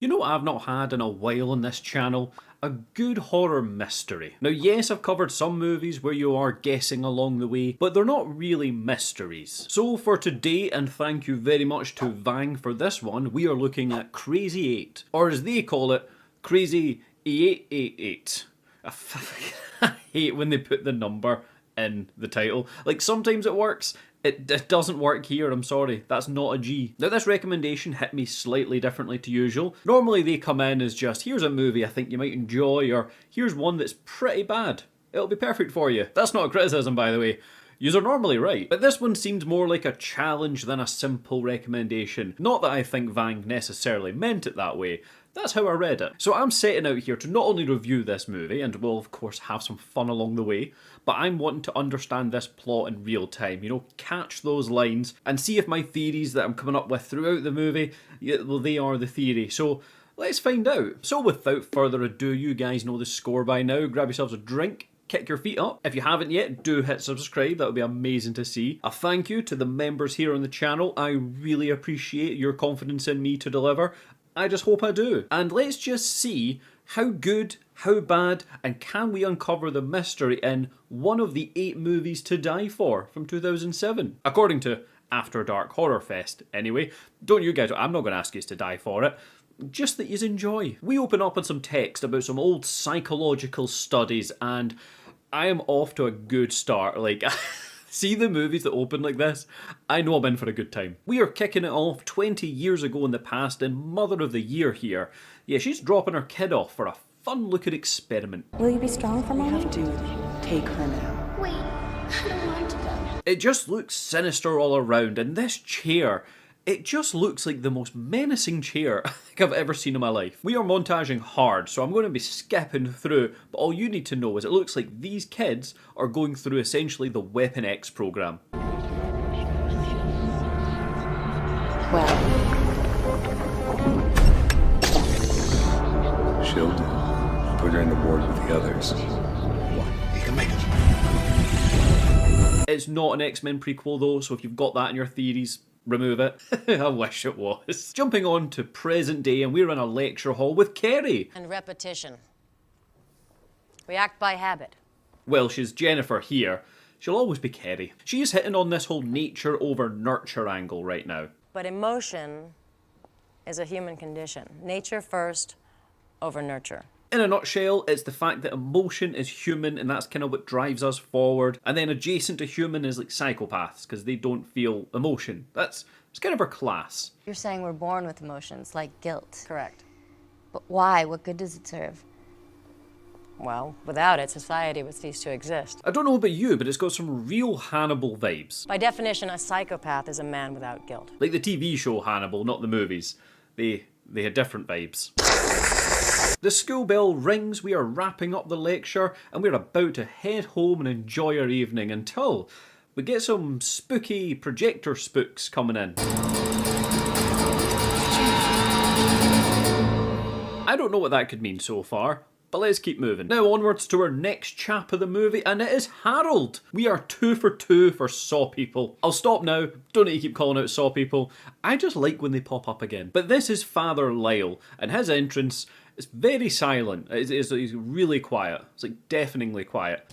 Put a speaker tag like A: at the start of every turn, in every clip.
A: You know what I've not had in a while on this channel? A good horror mystery. Now yes, I've covered some movies where you are guessing along the way, but they're not really mysteries. So for today, and thank you very much to Vang for this one, we are looking at Crazy 8, or as they call it, Crazy 888. I hate when they put the number in the title. Like, sometimes it works, it doesn't work here, I'm sorry, that's not a G. Now this recommendation hit me slightly differently to usual. Normally they come in as just, here's a movie I think you might enjoy, or here's one that's pretty bad. It'll be perfect for you. That's not a criticism, by the way. You're normally right. But this one seemed more like a challenge than a simple recommendation. Not that I think Vang necessarily meant it that way. That's how I read it. So I'm setting out here to not only review this movie, and we'll of course have some fun along the way, but I'm wanting to understand this plot in real time, you know, catch those lines, and see if my theories that I'm coming up with throughout the movie, well, they are the theory. So let's find out. So without further ado, you guys know the score by now. Grab yourselves a drink, kick your feet up. If you haven't yet, do hit subscribe, that would be amazing to see. A thank you to the members here on the channel. I really appreciate your confidence in me to deliver. I just hope I do. And let's just see how good, how bad, and can we uncover the mystery in one of the 8 movies to die for from 2007. According to After Dark Horror Fest, anyway. Don't you guys, I'm not going to ask you to die for it. Just that you enjoy. We open up on some text about some old psychological studies, and I am off to a good start. Like, see the movies that open like this? I know I'm in for a good time. We are kicking it off 20 years ago in the past, and Mother of the Year here. Yeah, she's dropping her kid off for a fun-looking experiment.
B: Will you be strong for Mommy?
C: We have to take her now.
D: Wait, I don't want to go.
A: It just looks sinister all around, and this chair, it just looks like the most menacing chair I think I've ever seen in my life. We are montaging hard, so I'm going to be skipping through, but all you need to know is it looks like these kids are going through essentially the Weapon X program.
C: Well,
E: she'll do. Put her in the ward with the others.
F: You can make it.
A: It's not an X-Men prequel though, so if you've got that in your theories, remove it. I wish it was. Jumping on to present day, and we're in a lecture hall with Kerry.
G: And repetition. We act by habit.
A: Well, she's Jennifer here. She'll always be Kerry. She is hitting on this whole nature over nurture angle right now.
G: But emotion is a human condition. Nature first over nurture.
A: In a nutshell, it's the fact that emotion is human, and that's kind of what drives us forward. And then adjacent to human is like psychopaths, because they don't feel emotion. It's kind of our class.
B: You're saying we're born with emotions, like guilt.
G: Correct.
B: But why? What good does it serve?
G: Well, without it, society would cease to exist.
A: I don't know about you, but it's got some real Hannibal vibes.
G: By definition, a psychopath is a man without guilt.
A: Like the TV show Hannibal, not the movies. They had different vibes. The school bell rings, we are wrapping up the lecture, and we're about to head home and enjoy our evening until we get some spooky projector spooks coming in. I don't know what that could mean so far, but let's keep moving. Now onwards to our next chap of the movie, and it is Harold. We are 2 for 2 for Saw people. I'll stop now, don't need to keep calling out Saw people. I just like when they pop up again. But this is Father Lyle, and his entrance is very silent. It's really quiet. It's like deafeningly quiet.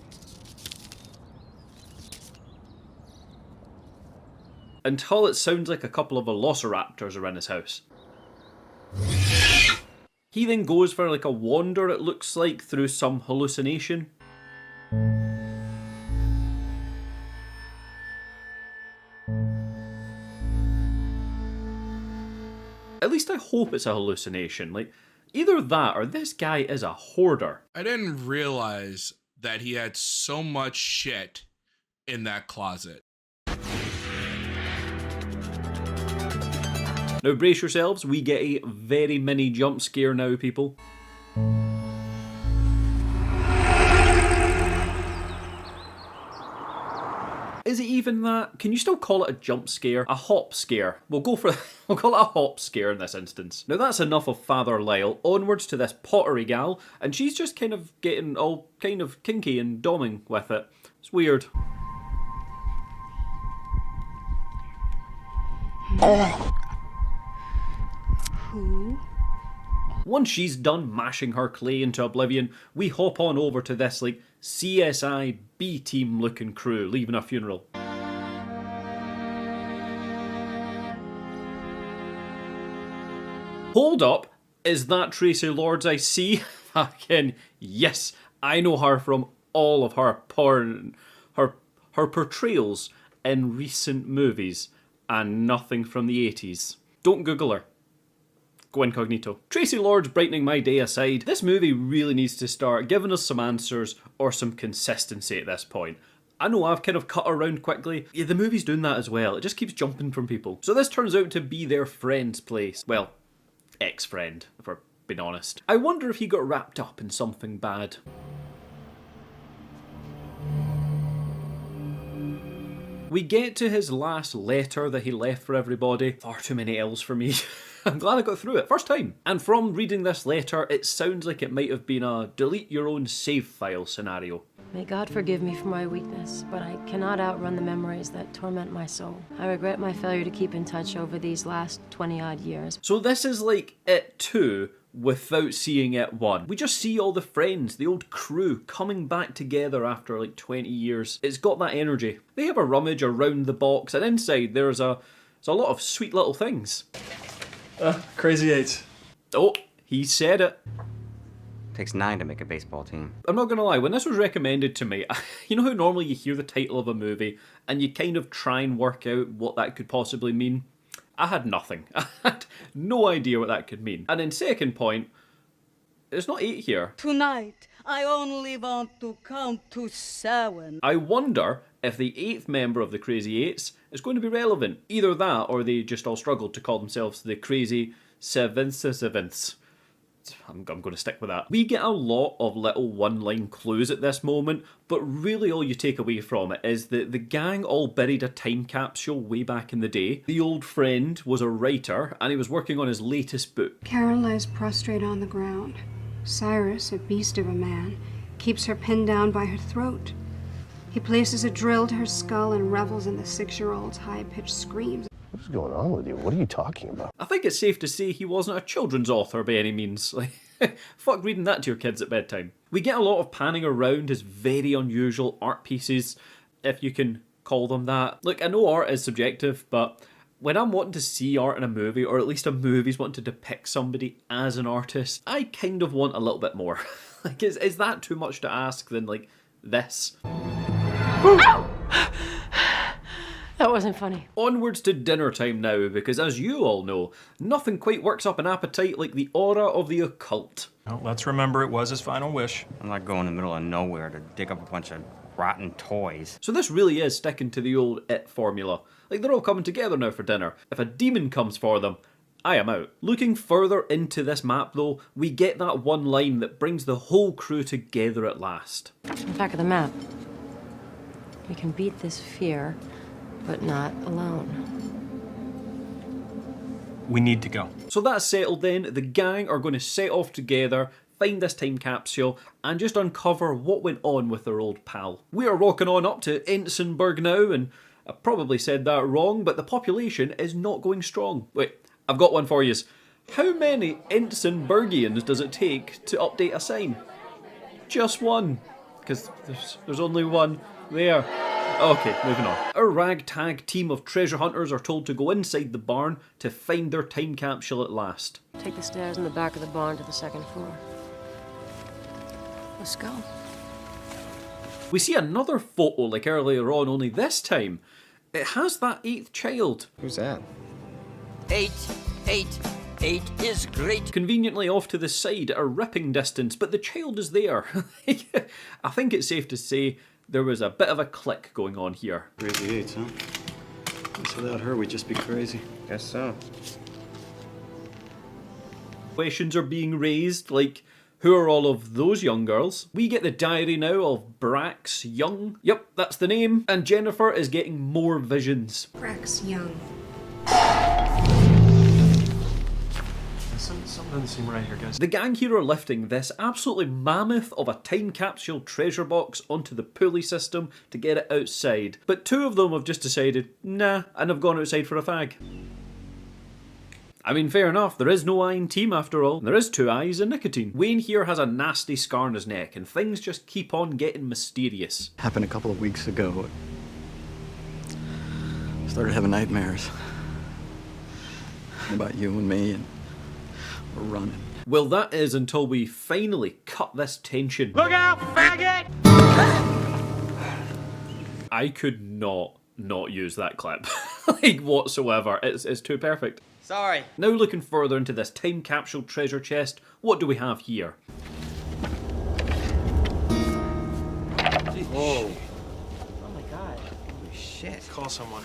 A: Until it sounds like a couple of velociraptors are in his house. He then goes for like a wander, it looks like, through some hallucination. At least I hope it's a hallucination. Like, either that or this guy is a hoarder.
F: I didn't realize that he had so much shit in that closet.
A: Now brace yourselves, we get a very mini jump scare now, people. Is it even that? Can you still call it a jump scare? A hop scare? We'll call it a hop scare in this instance. Now that's enough of Father Lyle. Onwards to this pottery gal, and she's just kind of getting all kind of kinky and doming with it. It's weird.
B: Who
A: Once she's done mashing her clay into oblivion, we hop on over to this like CSI B-team looking crew leaving a funeral. Hold up, is that Traci Lords I see? Fucking yes, I know her from all of her porn, her portrayals in recent movies and nothing from the 80s. Don't Google her. Go incognito. Traci Lords brightening my day aside, this movie really needs to start giving us some answers or some consistency at this point. I know I've kind of cut around quickly. Yeah, the movie's doing that as well. It just keeps jumping from people. So this turns out to be their friend's place. Well, ex-friend, if we're being honest. I wonder if he got wrapped up in something bad. We get to his last letter that he left for everybody. Far too many L's for me. I'm glad I got through it, first time. And from reading this letter, it sounds like it might have been a delete your own save file scenario.
G: May God forgive me for my weakness, but I cannot outrun the memories that torment my soul. I regret my failure to keep in touch over these last 20-odd years.
A: So this is like It 2 without seeing It 1. We just see all the friends, the old crew, coming back together after like 20 years. It's got that energy. They have a rummage around the box, and inside there's a lot of sweet little things.
H: Crazy Eights.
A: Oh, he said it.
I: Takes 9 to make a baseball team.
A: I'm not gonna lie, when this was recommended to me, you know how normally you hear the title of a movie and you kind of try and work out what that could possibly mean? I had nothing. I had no idea what that could mean. And in second point, it's not 8 here.
J: Tonight, I only want to count to 7.
A: I wonder if the 8th member of the Crazy Eights is going to be relevant. Either that, or they just all struggled to call themselves the Crazy Sevenths. I'm going to stick with that. We get a lot of little one-line clues at this moment, but really all you take away from it is that the gang all buried a time capsule way back in the day. The old friend was a writer, and he was working on his latest book.
K: Karen lies prostrate on the ground. Cyrus, a beast of a man, keeps her pinned down by her throat. He places a drill to her skull and revels in the 6-year-old's high-pitched screams.
L: What's going on with you? What are you talking about?
A: I think it's safe to say he wasn't a children's author by any means. Like, fuck reading that to your kids at bedtime. We get a lot of panning around his very unusual art pieces, if you can call them that. Look, I know art is subjective, but when I'm wanting to see art in a movie, or at least a movie's wanting to depict somebody as an artist, I kind of want a little bit more. Like, is that too much to ask than, like, this?
G: Ow! That wasn't funny.
A: Onwards to dinner time now, because as you all know, nothing quite works up an appetite like the aura of the occult.
H: Well, let's remember it was his final wish.
I: I'm not going in the middle of nowhere to dig up a bunch of rotten toys.
A: So this really is sticking to the old It formula. Like, they're all coming together now for dinner. If a demon comes for them, I am out. Looking further into this map though, we get that one line that brings the whole crew together at last.
G: On the back of the map. We can beat this fear, but not alone.
H: We need to go.
A: So that's settled then. The gang are going to set off together, find this time capsule, and just uncover what went on with their old pal. We are rocking on up to Ensonburg now, and I probably said that wrong, but the population is not going strong. Wait, I've got one for yous. How many Ensonburgians does it take to update a sign? Just one, because there's only one there. Okay, moving on. Our ragtag team of treasure hunters are told to go inside the barn to find their time capsule at last.
G: Take the stairs in the back of the barn to the 2nd floor. Let's go.
A: We see another photo like earlier on, only this time it has that 8th child.
I: Who's that?
M: 8 is great.
A: Conveniently off to the side at a ripping distance, but the child is there. I think it's safe to say there was a bit of a click going on here.
N: Crazy Eights, huh? Guess without her, we'd just be crazy.
I: Guess so.
A: Questions are being raised, like, who are all of those young girls? We get the diary now of Brax Young. Yep, that's the name. And Jennifer is getting more visions.
K: Brax Young.
H: Something doesn't seem right here, guys.
A: The gang here are lifting this absolutely mammoth of a time capsule treasure box onto the pulley system to get it outside. But 2 of them have just decided, nah, and have gone outside for a fag. I mean, fair enough, there is no I in team after all. There is 2 I's in nicotine. Wayne here has a nasty scar on his neck, and things just keep on getting mysterious.
N: Happened a couple of weeks ago. Started having nightmares about you and me, and we're running.
A: Well, that is until we finally cut this tension.
M: Look out, faggot!
A: I could not use that clip. Like, whatsoever. It's too perfect.
M: Sorry.
A: Now looking further into this time capsule treasure chest, what do we have here?
I: Whoa. Oh my god. Holy shit.
H: Call someone.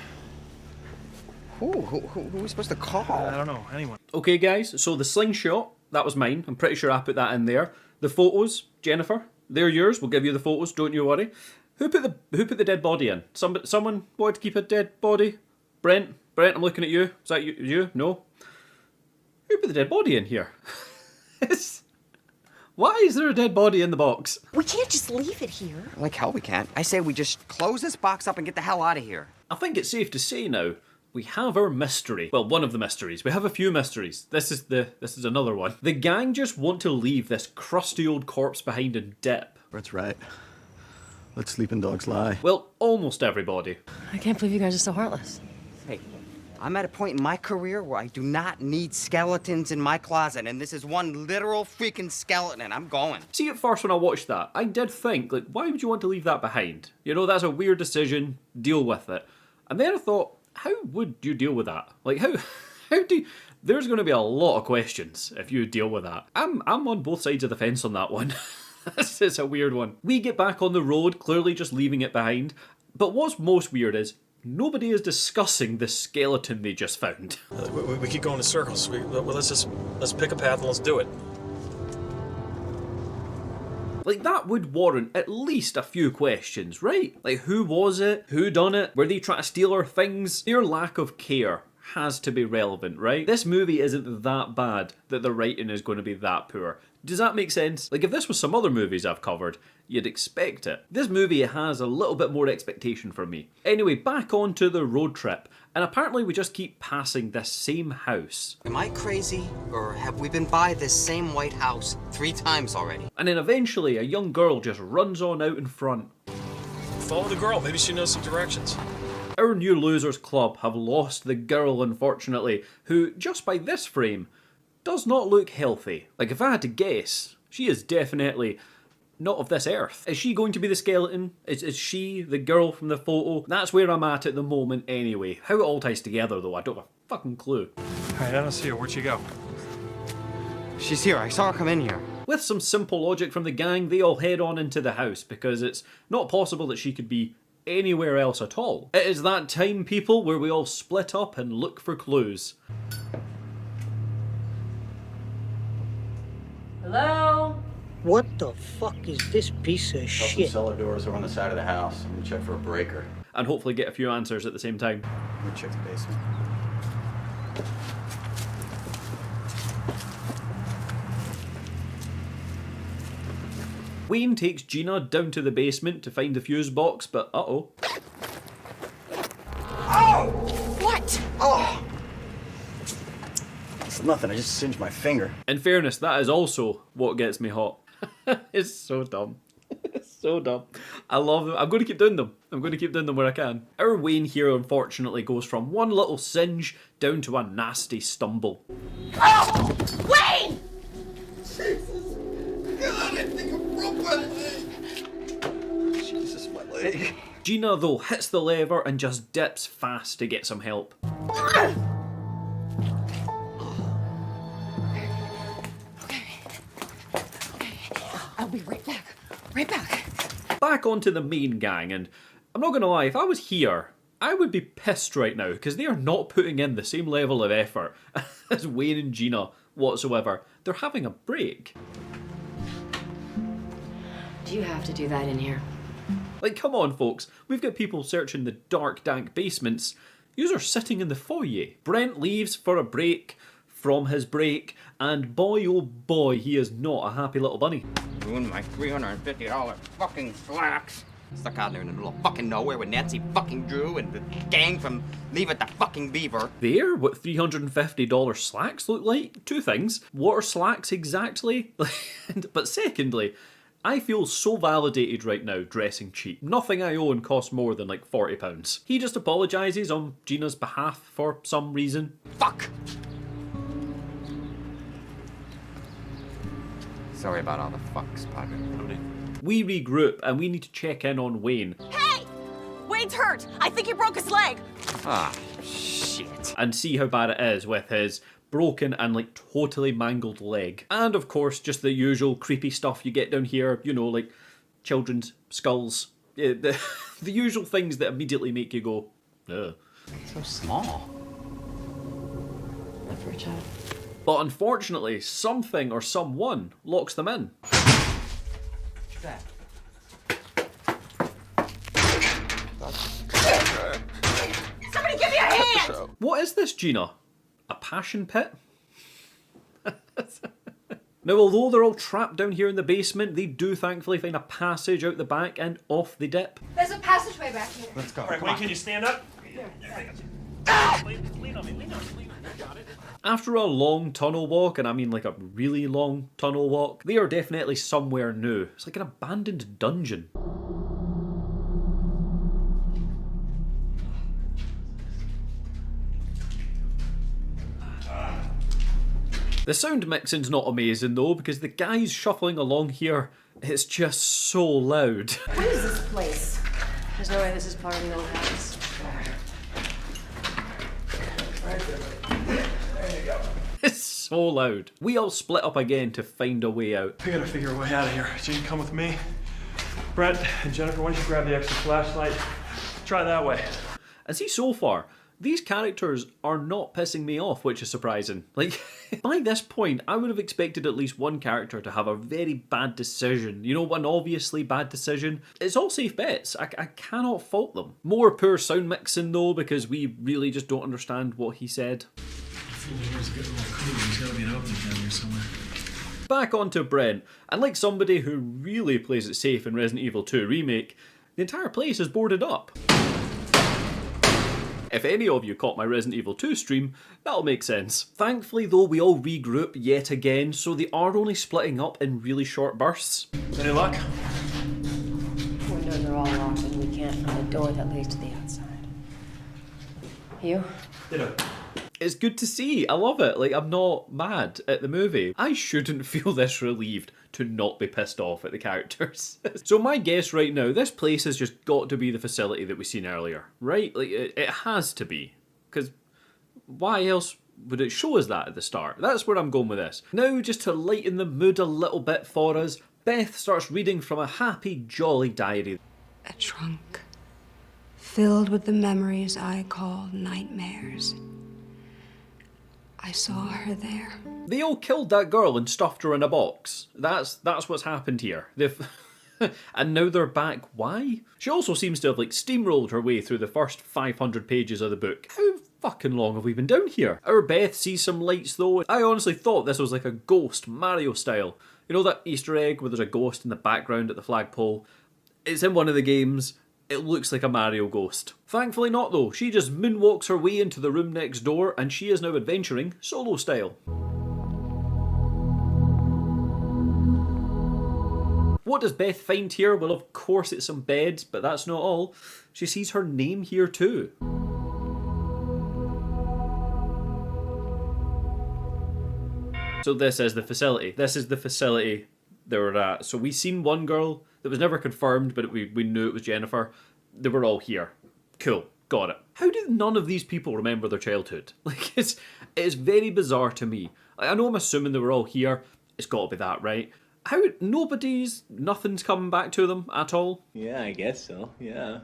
I: Who are we supposed to call?
H: I don't know. Anyone.
A: Okay, guys, so the slingshot, that was mine. I'm pretty sure I put that in there. The photos, Jennifer, they're yours. We'll give you the photos, don't you worry. Who put the dead body in? Someone wanted to keep a dead body? Brent, I'm looking at you. Is that you? No? Who put the dead body in here? Why is there a dead body in the box?
C: We can't just leave it here.
I: Like hell we can't. I say we just close this box up and get the hell out of here.
A: I think it's safe to say now, we have our mystery. Well, one of the mysteries. We have a few mysteries. This is another one. The gang just want to leave this crusty old corpse behind and dip.
N: That's right. Let sleeping dogs lie.
A: Well, almost everybody.
G: I can't believe you guys are so heartless.
I: Hey, I'm at a point in my career where I do not need skeletons in my closet, and this is one literal freaking skeleton, and I'm going.
A: See, at first when I watched that, I did think, like, why would you want to leave that behind? You know, that's a weird decision, deal with it. And then I thought, how would you deal with that? Like, how do you... There's going to be a lot of questions if you deal with that. I'm on both sides of the fence on that one. This is a weird one. We get back on the road, clearly just leaving it behind. But what's most weird is, nobody is discussing the skeleton they just found.
H: We keep going in circles. Let's pick a path and let's do it.
A: Like, that would warrant at least a few questions, right? Like, who was it? Who done it? Were they trying to steal our things? Their lack of care has to be relevant, right? This movie isn't that bad that the writing is going to be that poor. Does that make sense? Like, if this was some other movies I've covered, you'd expect it. This movie has a little bit more expectation from me. Anyway, back onto the road trip. And apparently we just keep passing this same house.
I: Am I crazy, or have we been by this same White House 3 times already?
A: And then eventually a young girl just runs on out in front.
H: Follow the girl. Maybe she knows some directions.
A: Our new losers club have lost the girl, unfortunately, who, just by this frame, does not look healthy. Like, if I had to guess, she is definitely not of this earth. Is she going to be the skeleton? Is she the girl from the photo? That's where I'm at the moment anyway. How it all ties together though, I don't have a fucking clue.
H: Alright, I don't see her. Where'd she go?
I: She's here. I saw her come in here.
A: With some simple logic from the gang, they all head on into the house because it's not possible that she could be anywhere else at all. It is that time, people, where we all split up and look for clues.
G: Hello?
J: What the fuck is this piece of
N: Some
J: shit?
N: cellar doors are on the side of the house. I'm gonna check for a breaker.
A: And hopefully get a few answers at the same time.
N: I'm gonna check the basement.
A: Wayne takes Gina down to the basement to find the fuse box, but uh-oh.
N: Oh!
C: What?
N: Oh! It's nothing, I just singed my finger.
A: In fairness, that is also what gets me hot. It's so dumb. It's so dumb. I love them. I'm going to keep doing them. I'm going to keep doing them where I can. Our Wayne here, unfortunately, goes from one little singe down to a nasty stumble.
C: Oh! Wayne!
N: Jesus! God, I think I broke my leg! Jesus, my leg.
A: Gina, though, hits the lever and just dips fast to get some help.
C: I'll be right back. Right back.
A: Back onto the main gang, and I'm not going to lie, if I was here, I would be pissed right now because they are not putting in the same level of effort as Wayne and Gina whatsoever. They're having a break.
G: Do you have to do that in here?
A: Like, come on, folks. We've got people searching the dark, dank basements. Yous are sitting in the foyer. Brent leaves for a break from his break, and boy, oh boy, he is not a happy little bunny.
I: Ruined my $350 fucking slacks. Stuck out there in the middle of fucking nowhere with Nancy fucking Drew and the gang from Leave It to Fucking Beaver.
A: There, what $350 slacks look like? Two things. What are slacks exactly? But secondly, I feel so validated right now dressing cheap. Nothing I own costs more than like £40. He just apologises on Gina's behalf for some reason.
I: Fuck! Sorry about all the fucks, Padre.
A: We regroup and we need to check in on Wayne.
C: Hey! Wayne's hurt! I think he broke his leg!
I: Ah, shit.
A: And see how bad it is with his broken and like totally mangled leg. And of course, just the usual creepy stuff you get down here, you know, like children's skulls. Yeah, the usual things that immediately make you go, ugh.
I: So small.
G: Not for a child.
A: But unfortunately, something or someone locks them in.
I: What's that?
C: Somebody give me a hand!
A: What is this, Gina? A passion pit? Now, although they're all trapped down here in the basement, they do thankfully find a passage out the back and off they dip.
K: There's a passageway back here.
I: Let's go.
H: All right, Wayne, can you stand up? Lean on me.
A: After a long tunnel walk, and I mean like a really long tunnel walk, they are definitely somewhere new. It's like an abandoned dungeon. The sound mixing's not amazing though, because the guys shuffling along here, it's just so loud.
G: What is this place? There's no way this is part of the old house.
A: It's so loud. We all split up again to find a way out.
H: We gotta figure a way out of here. Jane, come with me. Brent and Jennifer, why don't you grab the extra flashlight? Try that way.
A: And see, so far, these characters are not pissing me off, which is surprising. Like, by this point, I would have expected at least one character to have a very bad decision. You know, an obviously bad decision. It's all safe bets. I cannot fault them. More poor sound mixing though, because we really just don't understand what he said. Back onto Brent, and like somebody who really plays it safe in Resident Evil 2 Remake, the entire place is boarded up. If any of you caught my Resident Evil 2 stream, that'll make sense. Thankfully though, we all regroup yet again, so they are only splitting up in really short bursts.
H: Any luck?
G: Windows are all locked and we can't find a door that leads to the outside. You?
H: Ditto.
A: It's good to see. I love it. Like, I'm not mad at the movie. I shouldn't feel this relieved to not be pissed off at the characters. So my guess right now, this place has just got to be the facility that we seen earlier, right? Like, it has to be. Because why else would it show us that at the start? That's where I'm going with this. Now, just to lighten the mood a little bit for us, Beth starts reading from a happy, jolly diary.
K: A trunk filled with the memories I call nightmares. I saw her there.
A: They all killed that girl and stuffed her in a box. That's what's happened here. They've and now they're back. Why? She also seems to have like steamrolled her way through the first 500 pages of the book. How fucking long have we been down here? Our Beth sees some lights though. I honestly thought this was like a ghost, Mario style. You know that Easter egg where there's a ghost in the background at the flagpole? It's in one of the games. It looks like a Mario ghost. Thankfully not though, she just moonwalks her way into the room next door and she is now adventuring solo style. What does Beth find here? Well, of course it's some beds, but that's not all. She sees her name here too. So this is the facility. This is the facility they were at. So we seen one girl that was never confirmed, but we knew it was Jennifer. They were all here. Cool, got it. How did none of these people remember their childhood? Like, it's very bizarre to me. I know I'm assuming they were all here. It's got to be that, right? How nothing's coming back to them at all?
O: Yeah, I guess so, yeah.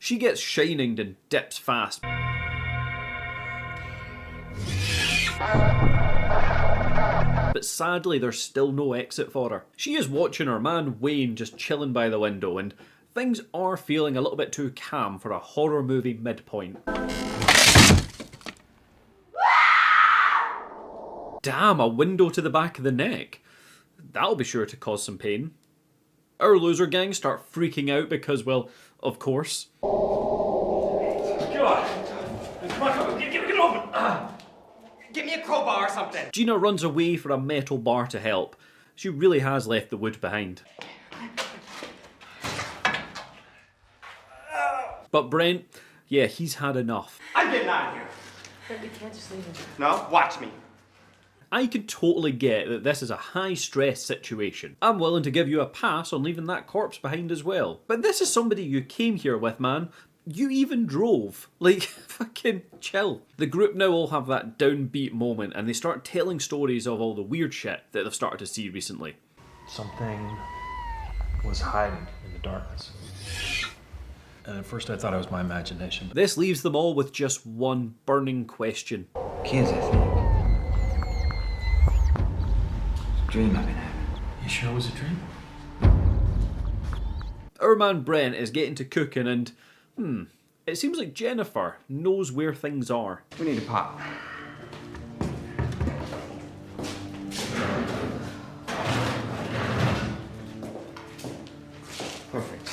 A: She gets shininged and dips fast. But sadly, there's still no exit for her. She is watching her man Wayne just chilling by the window, and things are feeling a little bit too calm for a horror movie midpoint. Damn, a window to the back of the neck. That'll be sure to cause some pain. Our loser gang start freaking out because, well, of course.
H: Get on! Come on, get open!
I: Give me a crowbar or something!
A: Gina runs away for a metal bar to help. She really has left the wood behind. But Brent, yeah, he's had enough.
I: I'm getting out of here.
G: But we can't just leave him.
I: No, watch me.
A: I can totally get that this is a high-stress situation. I'm willing to give you a pass on leaving that corpse behind as well. But this is somebody you came here with, man. You even drove. Like, fucking chill. The group now all have that downbeat moment and they start telling stories of all the weird shit that they've started to see recently.
P: Something was hiding in the darkness. And at first I thought it was my imagination.
A: This leaves them all with just one burning question.
I: Kids, I think. Dream I've been having.
P: You sure it was a dream?
A: Our man Brent is getting to cooking and, it seems like Jennifer knows where things are.
I: We need a pot. Perfect.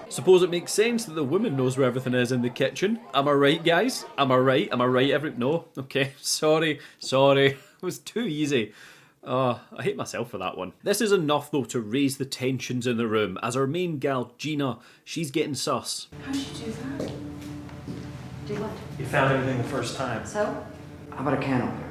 A: Suppose it makes sense that the woman knows where everything is in the kitchen. Am I right, guys? Am I right? Am I right? No? Okay, sorry. It was too easy. I hate myself for that one. This is enough though to raise the tensions in the room as our main gal, Gina, she's getting sus.
C: How'd you do that? Do what?
H: You found everything the first time.
C: So?
I: How about a can opener?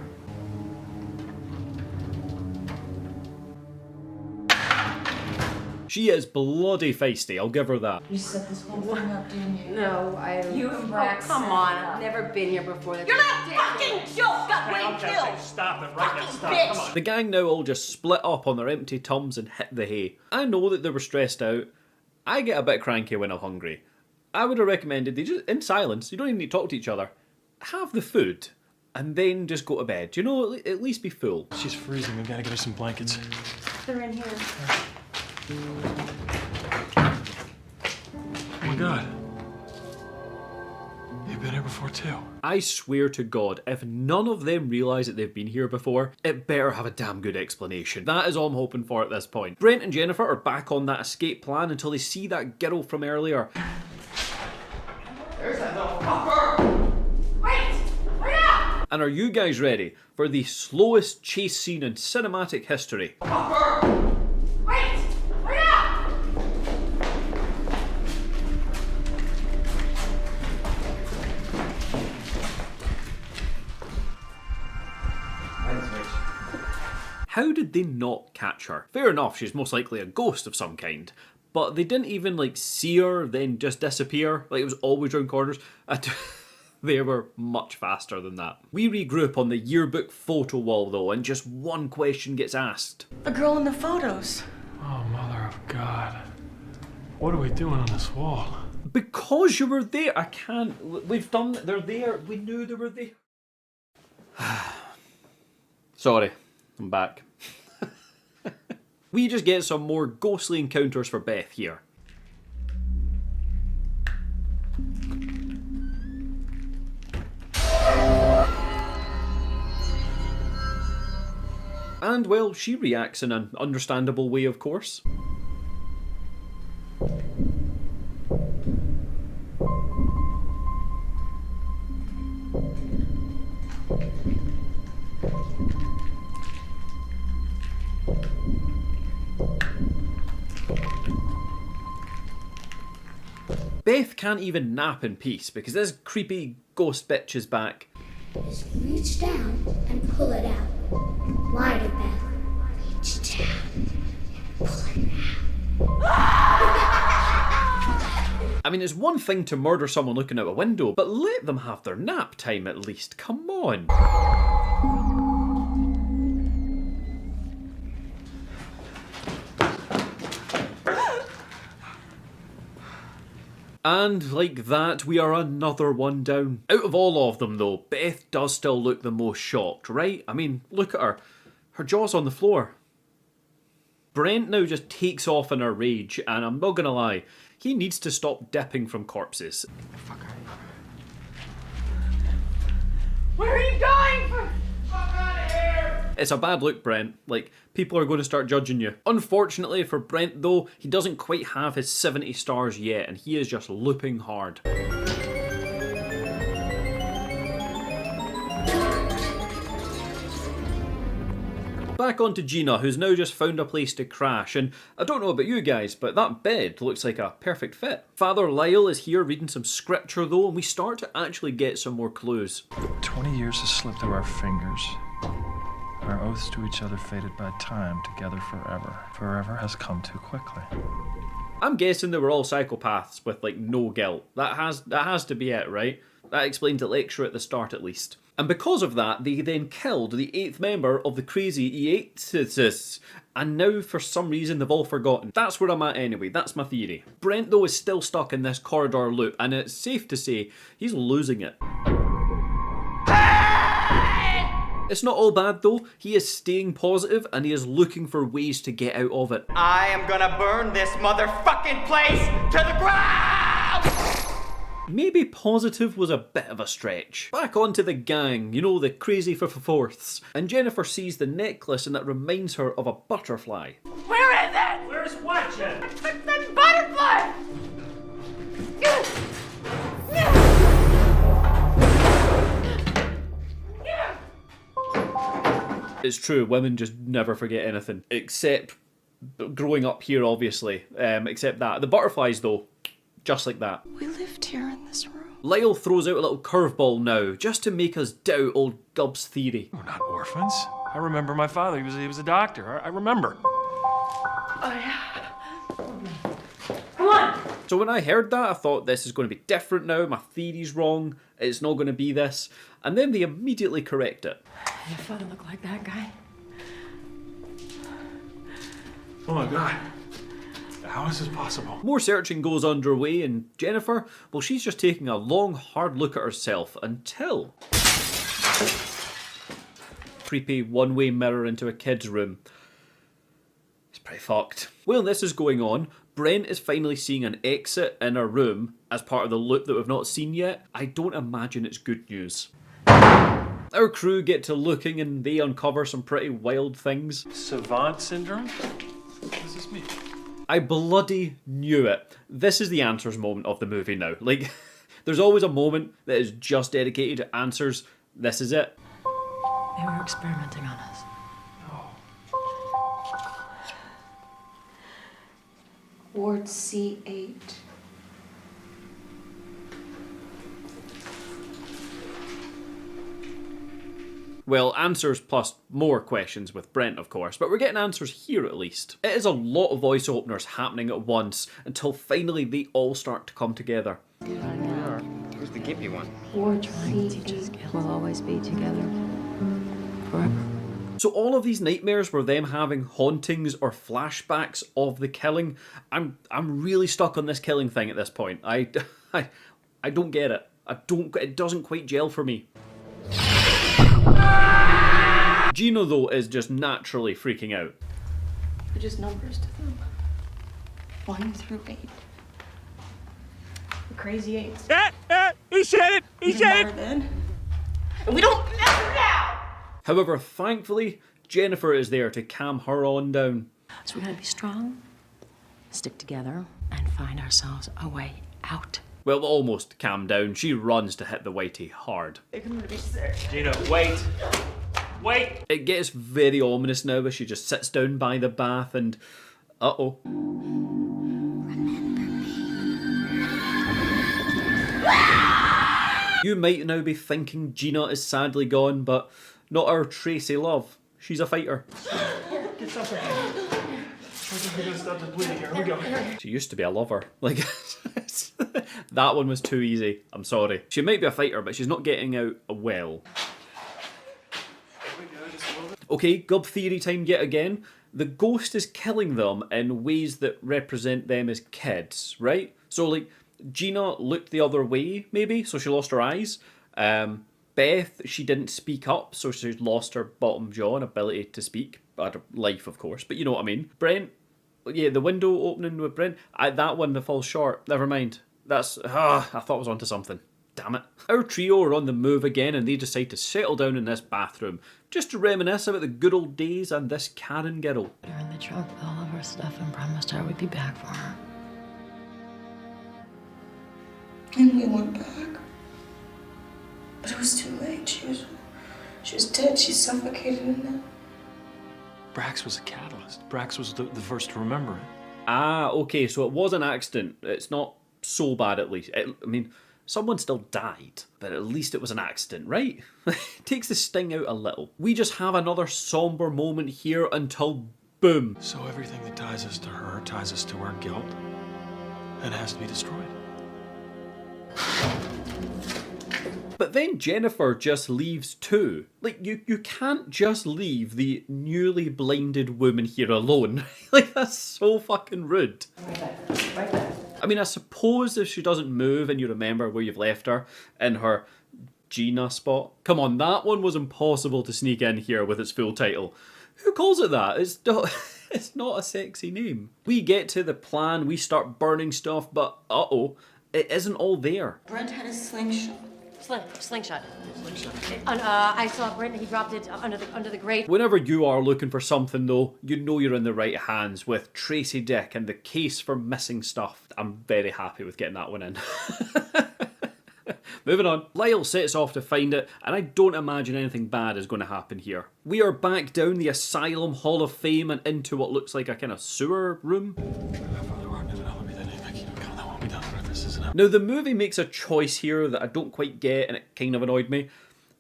A: She is bloody feisty, I'll give her that.
C: You set this whole thing up, didn't you?
G: No, I...
C: You and Brax
G: come
C: set
G: on,
C: it up.
G: I've never been here before.
C: You're not fucking joke! Got Wayne killed!
H: Stop it right now, stop,
C: bitch.
H: come on.
A: The gang now all just split up on their empty tums and hit the hay. I know that they were stressed out. I get a bit cranky when I'm hungry. I would have recommended they just, in silence, you don't even need to talk to each other, have the food and then just go to bed. You know, at least be full.
H: She's freezing, we gotta get her some blankets.
C: They're in here.
H: Oh my god. You've been here before too.
A: I swear to God, if none of them realise that they've been here before, it better have a damn good explanation. That is all I'm hoping for at this point. Brent and Jennifer are back on that escape plan until they see that girl from earlier.
I: There's that little fucker!
C: Wait! Wait up!
A: And are you guys ready for the slowest chase scene in cinematic history?
I: Fucker!
C: Wait! Wait up!
A: How did they not catch her? Fair enough, she's most likely a ghost of some kind. But they didn't even like see her, then just disappear. Like it was always round corners. They were much faster than that. We regroup on the yearbook photo wall though, and just one question gets asked.
J: The girl in the photos.
H: Oh, mother of God. What are we doing on this wall?
A: Because you were there, I can't. We've done. They're there. We knew they were there. Sorry, I'm back. We just get some more ghostly encounters for Beth here. And, well, she reacts in an understandable way, of course. Beth can't even nap in peace because this creepy ghost bitch is back.
D: Just reach down and pull it out. Why did Beth? Reach down and pull it out.
A: I mean, it's one thing to murder someone looking out a window, but let them have their nap time at least. Come on. And like that, we are another one down. Out of all of them though, Beth does still look the most shocked, right? I mean, look at her. Her jaw's on the floor. Brent now just takes off in a rage, and I'm not gonna lie, he needs to stop dipping from corpses.
C: Where are you going? Fuck out of here!
A: It's a bad look, Brent. Like, people are going to start judging you. Unfortunately for Brent though, he doesn't quite have his 70 stars yet, and he is just looping hard. Back onto Gina, who's now just found a place to crash, and I don't know about you guys, but that bed looks like a perfect fit. Father Lyle is here reading some scripture though, and we start to actually get some more clues.
P: 20 years has slipped through our fingers. Our oaths to each other faded by time, together forever. Forever has come too quickly.
A: I'm guessing they were all psychopaths with like no guilt. That has to be it, right? That explains the lecture at the start at least. And because of that, they then killed the 8th member of the crazy 괰ᴄᴅɪᴛ괜, and now for some reason they've all forgotten. That's where I'm at anyway, that's my theory. Brent though is still stuck in this corridor loop, and it's safe to say he's losing it. It's not all bad though, he is staying positive and he is looking for ways to get out of it.
I: I am gonna burn this motherfucking place to the ground!
A: Maybe positive was a bit of a stretch. Back onto the gang, you know, the crazy fourths. And Jennifer sees the necklace and that reminds her of a butterfly.
N: Where is it? Where's what, Jen? The butterfly!
A: It's true, women just never forget anything. Except growing up here, obviously. Except that. The butterflies, though, just like that.
C: We lived here in this room.
A: Lyle throws out a little curveball now, just to make us doubt old Gub's theory.
H: We're not orphans. I remember my father. He was a doctor. I remember.
C: Oh, yeah. Come on!
A: So when I heard that, I thought this is going to be different now. My theory's wrong. It's not going to be this. And then they immediately correct it.
G: Your father look like that guy?
H: Oh my God. How is this possible?
A: More searching goes underway, and Jennifer, well, she's just taking a long, hard look at herself until... creepy one-way mirror into a kid's room. It's pretty fucked. While this is going on, Brent is finally seeing an exit in her room as part of the loop that we've not seen yet. I don't imagine it's good news. Our crew get to looking and they uncover some pretty wild things.
H: Savant syndrome? What does this mean?
A: I bloody knew it. This is the answers moment of the movie now. Like, there's always a moment that is just dedicated to answers. This is it.
G: They were experimenting on us.
C: Ward C8.
A: Well, answers plus more questions with Brent, of course, but we're getting answers here at least. It is a lot of voice openers happening at once until finally they all start to come together.
I: Who's the gimpy one?
C: Ward
G: Trying to teach us
C: C8.
G: we'll always be together. Forever.
A: So all of these nightmares were them having hauntings or flashbacks of the killing. I'm really stuck on this killing thing at this point. I don't get it. It doesn't quite gel for me. Gina though is just naturally freaking out.
C: We're just numbers to them. 1 through 8. The crazy 8s.
N: He said it! He said it!
C: Then. And we don't mess now!
A: However, thankfully, Jennifer is there to calm her on down.
G: So we gotta be strong, stick together, and find ourselves a way out.
A: Well, almost calm down. She runs to hit the whitey hard.
C: They're going to be sick.
H: Gina, wait. Wait!
A: It gets very ominous now as she just sits down by the bath and... uh-oh. You might now be thinking Gina is sadly gone, but not our Traci love. She's a fighter.
H: Get something. We're gonna stop the bleeding here. Here we go.
A: She used to be a lover. Like, that one was too easy. I'm sorry. She might be a fighter, but she's not getting out well. Okay, Gub theory time yet again. The ghost is killing them in ways that represent them as kids, right? So, like, Gina looked the other way, maybe, so she lost her eyes. Beth, she didn't speak up, so she lost her bottom jaw and ability to speak. Life, of course, but you know what I mean. Brent, yeah, the window opening with Brent, that one that falls short. Never mind. That's, I thought I was onto something. damn it. Our trio are on the move again and they decide to settle down in this bathroom, just to reminisce about the good old days and this Karen girl.
G: Put her in the trunk with all of her stuff and promised her we'd be back for her.
C: And we went back. But it was too late. She was dead. She suffocated in there.
P: Brax was a catalyst. Brax was the first to remember it.
A: Ah, okay, so it was an accident. It's not so bad at least. I mean, someone still died, but at least it was an accident, right? Takes the sting out a little. We just have another somber moment here until boom.
P: So everything that ties us to her ties us to our guilt and has to be destroyed.
A: But then Jennifer just leaves too. Like, you can't just leave the newly blinded woman here alone. Like, that's so fucking rude.
G: Right there.
A: I mean, I suppose if she doesn't move and you remember where you've left her in her Gina spot. Come on, that one was impossible to sneak in here with its full title. Who calls it that? It's not a sexy name. We get to the plan, we start burning stuff, but uh-oh, it isn't all there.
C: Brent had a slingshot.
G: Slingshot. I saw Brent, he dropped it under the grate.
A: Whenever you are looking for something though, you know you're in the right hands with Tracy Dick and the case for missing stuff. I'm very happy with getting that one in. Moving on. Lyle sets off to find it, and I don't imagine anything bad is going to happen here. We are back down the Asylum Hall of Fame and into what looks like a kind of sewer room. Now the movie makes a choice here that I don't quite get and it kind of annoyed me.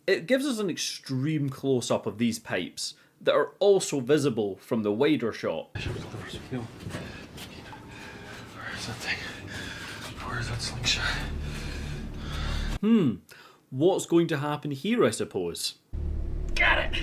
A: It gives us an extreme close-up of these pipes that are also visible from the wider shot.
P: Where's that thing? Where's that slingshot?
A: What's going to happen here, I suppose?
N: Got it!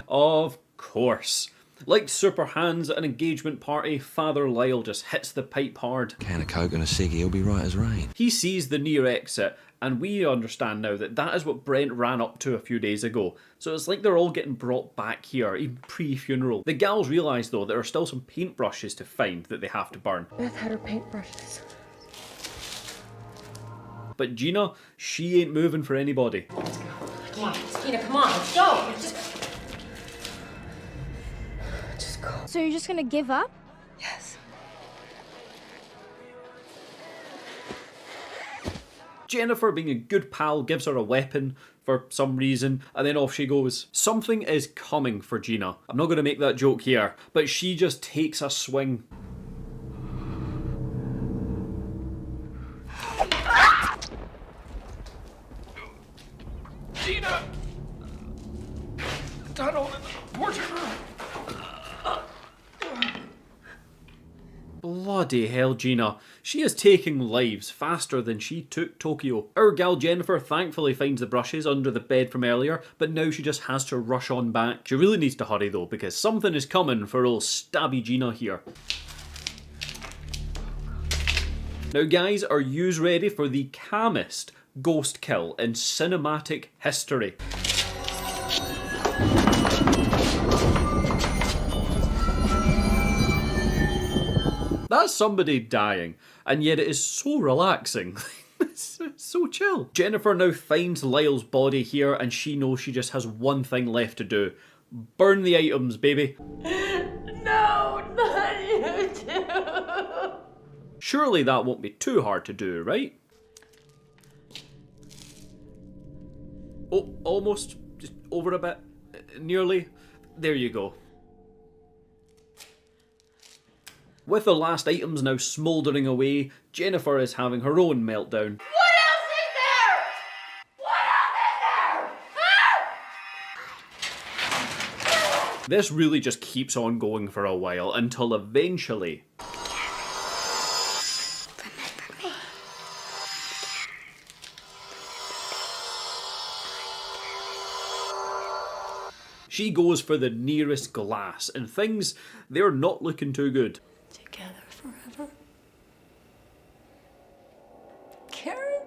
A: Of course. Like Super Hands at an engagement party, Father Lyle just hits the pipe hard.
Q: Can of Coke and a ciggy, he'll be right as rain.
A: He sees the near exit, and we understand now that that is what Brent ran up to a few days ago. So it's like they're all getting brought back here, even pre-funeral. The gals realise though there are still some paintbrushes to find that they have to burn.
C: Beth had her paintbrushes.
A: But Gina, she ain't moving for anybody.
G: Let's go. Come on, Dina, come on, let's go.
C: Just go.
D: So you're just gonna give up?
C: Yes.
A: Jennifer, being a good pal, gives her a weapon for some reason, and then off she goes. Something is coming for Gina. I'm not going to make that joke here, but she just takes a swing.
N: Gina! Tunnel in the portrait room.
A: Bloody hell, Gina. She is taking lives faster than she took Tokyo. Our gal Jennifer thankfully finds the brushes under the bed from earlier, but now she just has to rush on back. She really needs to hurry though, because something is coming for old stabby Gina here. Now guys, are yous ready for the calmest ghost kill in cinematic history? That's somebody dying, and yet it is so relaxing. It's so chill. Jennifer now finds Lyle's body here, and she knows she just has one thing left to do. Burn the items, baby.
C: No, not you too.
A: Surely that won't be too hard to do, right? Oh, almost. Just over a bit. Nearly. There you go. With the last items now smouldering away, Jennifer is having her own meltdown.
C: What else is there? What else is there?
A: This really just keeps on going for a while until eventually... she goes for the nearest glass, and things, they're not looking too good.
C: Together forever. Karen?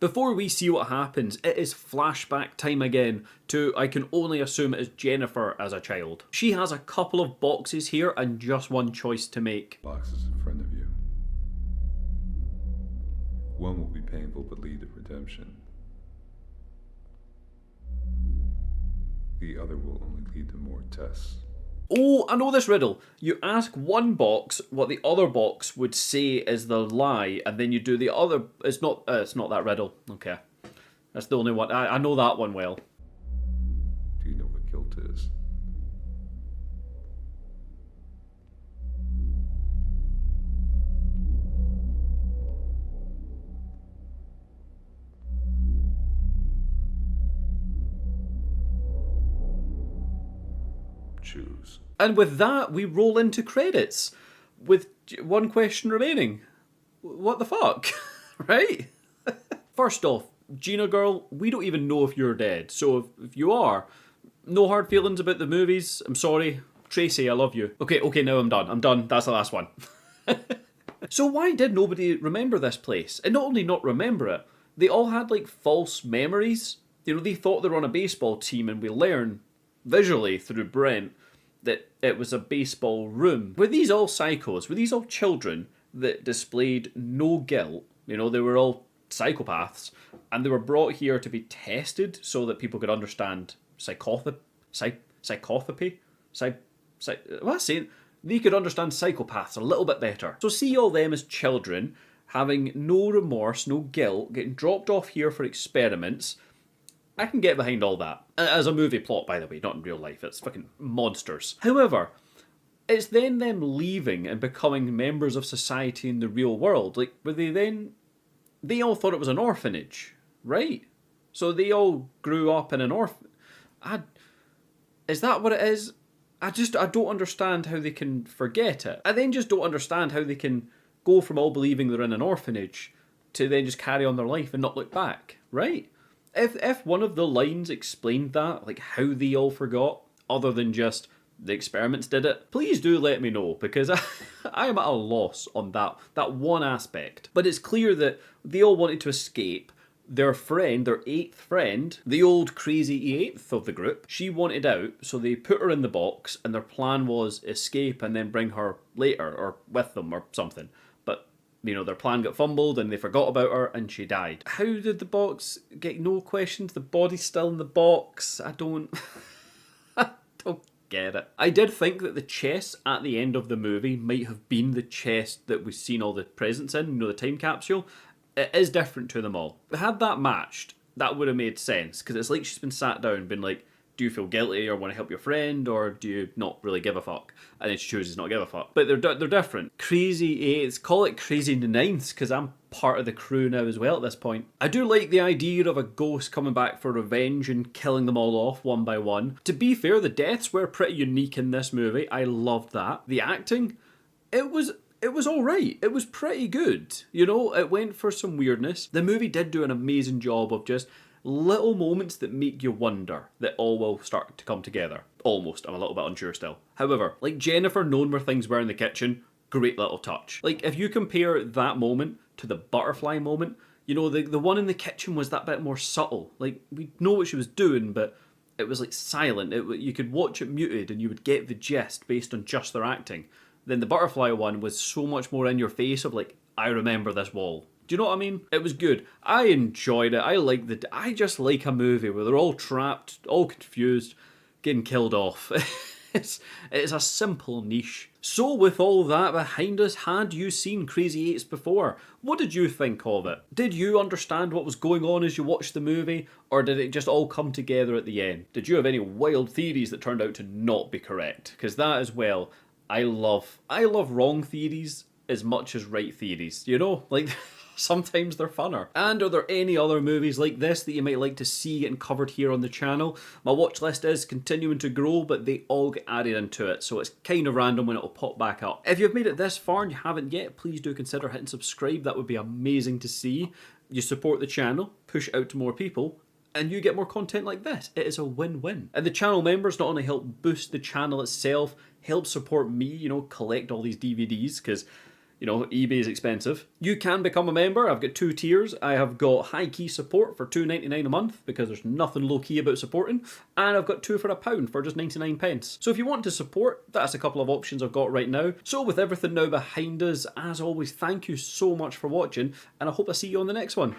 A: Before we see what happens, it is flashback time again to, I can only assume it is Jennifer as a child. She has a couple of boxes here and just one choice to make.
E: Boxes in front of you. One will be painful but lead to redemption. The other will only lead to more tests.
A: Oh, I know this riddle. You ask one box what the other box would say is the lie, and then you do the other. It's not that riddle. Okay, that's the only one. I know that one well.
E: Do you know what guilt is? Choose.
A: And with that, we roll into credits with one question remaining. What the fuck? Right? First off, Gina girl, we don't even know if you're dead. So if you are, no hard feelings about the movies. I'm sorry. Traci, I love you. Okay, now I'm done. That's the last one. So why did nobody remember this place? And not only not remember it, they all had like false memories. You know, they thought they were on a baseball team, and we learn visually through Brent that it was a baseball room. Were these all psychos? Were these all children that displayed no guilt? You know, they were all psychopaths, and they were brought here to be tested so that people could understand psychopathy. What am I saying? They could understand psychopaths a little bit better. So see all them as children, having no remorse, no guilt, getting dropped off here for experiments. I can get behind all that. As a movie plot, by the way, not in real life. It's fucking monsters. However, it's then them leaving and becoming members of society in the real world. Like, were they then... They all thought it was an orphanage, right? So they all grew up in an Is that what it is? I don't understand how they can forget it. I then just don't understand how they can go from all believing they're in an orphanage to then just carry on their life and not look back, right? If one of the lines explained that, like how they all forgot, other than just the experiments did it, please do let me know, because I am at a loss on that one aspect. But it's clear that they all wanted to escape. Their friend, their eighth friend, the old crazy eighth of the group, she wanted out, so they put her in the box, and their plan was escape and then bring her later, or with them, or something. But, you know, their plan got fumbled, and they forgot about her, and she died. How did the box get no questions? The body's still in the box? I don't get it. I did think that the chest at the end of the movie might have been the chest that we've seen all the presents in, you know, the time capsule. It is different to them all. Had that matched, that would have made sense, because it's like she's been sat down, been like, do you feel guilty or want to help your friend, or do you not really give a fuck? And then she chooses not to give a fuck. But they're different. Crazy eights, call it crazy ninths, because I'm part of the crew now as well at this point. I do like the idea of a ghost coming back for revenge and killing them all off one by one. To be fair, the deaths were pretty unique in this movie. I loved that. The acting, it was alright. It was pretty good. You know, it went for some weirdness. The movie did do an amazing job of just little moments that make you wonder that all will start to come together. Almost. I'm a little bit unsure still. However, like Jennifer knowing where things were in the kitchen, great little touch. Like, if you compare that moment to the butterfly moment, you know, the one in the kitchen was that bit more subtle. Like, we know what she was doing, but it was like silent. You could watch it muted and you would get the gist based on just their acting. Then the butterfly one was so much more in your face of like, I remember this wall. Do you know what I mean? It was good. I enjoyed it. I just like a movie where they're all trapped, all confused, getting killed off. It's a simple niche. So with all that behind us, had you seen Crazy Eights before? What did you think of it? Did you understand what was going on as you watched the movie? Or did it just all come together at the end? Did you have any wild theories that turned out to not be correct? Because that as well, I love wrong theories as much as right theories, you know? Like, sometimes they're funner. And are there any other movies like this that you might like to see getting covered here on the channel? My watch list is continuing to grow, but they all get added into it, so it's kind of random when it'll pop back up. If you've made it this far and you haven't yet, please do consider hitting subscribe. That would be amazing to see. You support the channel, push it out to more people, and you get more content like this. It is a win-win. And the channel members not only help boost the channel itself, help support me, you know, collect all these DVDs, because, you know, eBay is expensive. You can become a member. I've got 2 tiers. I have got high key support for £2.99 a month because there's nothing low key about supporting, and I've got 2 for £1 for just 99 pence. So if you want to support, that's a couple of options I've got right now. So with everything now behind us, as always, thank you so much for watching, and I hope I see you on the next one.